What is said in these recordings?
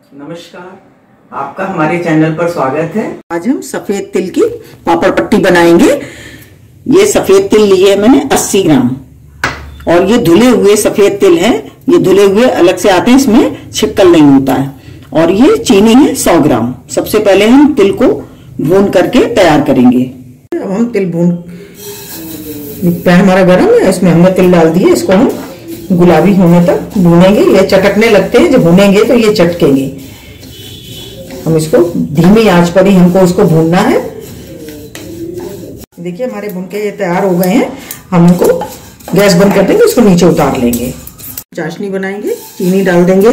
नमस्कार, आपका हमारे चैनल पर स्वागत है। आज हम सफेद तिल की पापड़ पट्टी बनाएंगे। ये सफेद तिल लिए मैंने 80 ग्राम और ये धुले हुए सफेद तिल है। ये धुले हुए अलग से आते हैं, इसमें छिक्कल नहीं होता है। और ये चीनी है 100 ग्राम। सबसे पहले हम तिल को भून करके तैयार करेंगे। अब हम तिल पैन हमारा गर्म है, इसमें हमने तिल डाल दिए। इसको हम गुलाबी होने तक भूनेंगे। ये चटकने लगते हैं, जब भूनेंगे तो ये चटकेंगे। हम इसको धीमी आंच पर ही हमको इसको भूनना है। देखिए हमारे भून के ये तैयार हो गए हैं। हम इनको गैस बंद कर देंगे, इसको नीचे उतार लेंगे। चाशनी बनाएंगे, चीनी डाल देंगे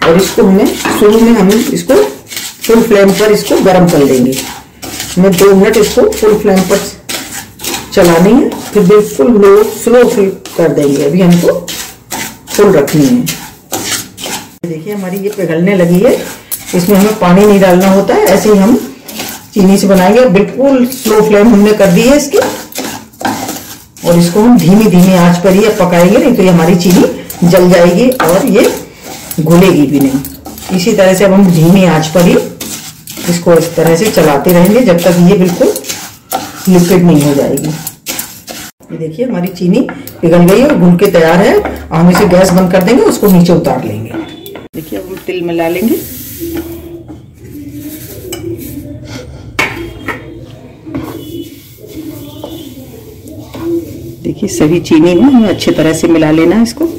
और इसको हमें शुरू में हम इसको फुल फ्लेम पर इसको गर्म कर लेंगे। हमें 2 मिनट इसको फुल फ्लेम पर चलानी है, फिर बिल्कुल लो स्लो कर देंगे। अभी हमको फुल रखनी है। देखिए हमारी ये पिघलने लगी है। इसमें हमें पानी नहीं डालना होता है, ऐसे ही हम चीनी से बनाएंगे। बिल्कुल स्लो फ्लेम हमने कर दी है इसकी और इसको हम धीमी धीमी आंच पर ही अब पकाएंगे, नहीं तो ये हमारी चीनी जल जाएगी और ये घुलेगी भी नहीं। इसी तरह से अब हम धीमी आंच पर ही इसको इस तरह से चलाते रहेंगे जब तक ये बिल्कुल लिक्विड नहीं हो जाएगी। ये देखिए हमारी चीनी पिघल गई है और भून के तैयार है। हम इसे गैस बंद कर देंगे, उसको नीचे उतार लेंगे। देखिए अब हम तिल मिला लेंगे। देखिए सभी चीनी में हमें अच्छी तरह से मिला लेना है इसको।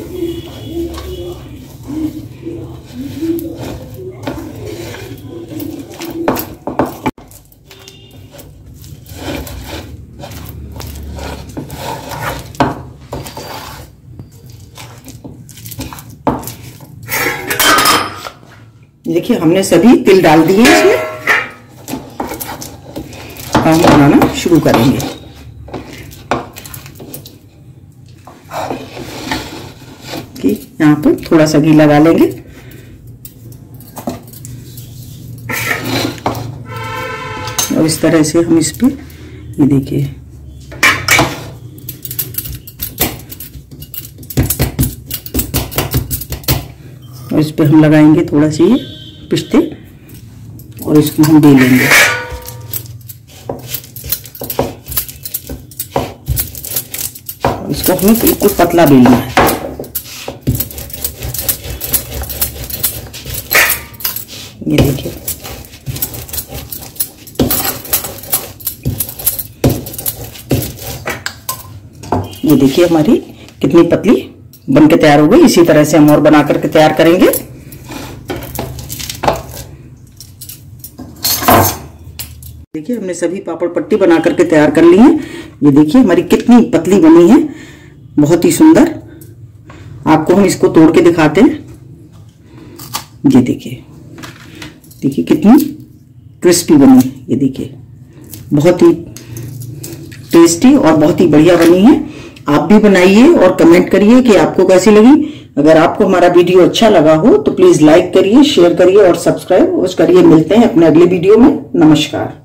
देखिए हमने सभी तिल डाल दिए इसमें। हम बनाना शुरू करेंगे। यहाँ पर थोड़ा सा घी लगा लेंगे और इस तरह से हम इस पे ये देखिए और इस पे हम लगाएंगे थोड़ा सा ये पिस्ते और इसको हम दे लेंगे। इसको हमें बिल्कुल पतला बेलना है। ये देखिए ये देखिए हमारी कितनी पतली बनके तैयार हो गई। इसी तरह से हम और बना करके तैयार करेंगे। देखिए हमने सभी पापड़ पट्टी बना करके तैयार कर ली है। ये देखिए हमारी कितनी पतली बनी है, बहुत ही सुंदर। आपको हम इसको तोड़ के दिखाते हैं। ये देखिए देखिए कितनी क्रिस्पी बनी है। ये देखिए बहुत ही टेस्टी और बहुत ही बढ़िया बनी है। आप भी बनाइए और कमेंट करिए कि आपको कैसी लगी। अगर आपको हमारा वीडियो अच्छा लगा हो तो प्लीज लाइक करिए, शेयर करिए और सब्सक्राइब करिए। मिलते हैं अपने अगले वीडियो में। नमस्कार।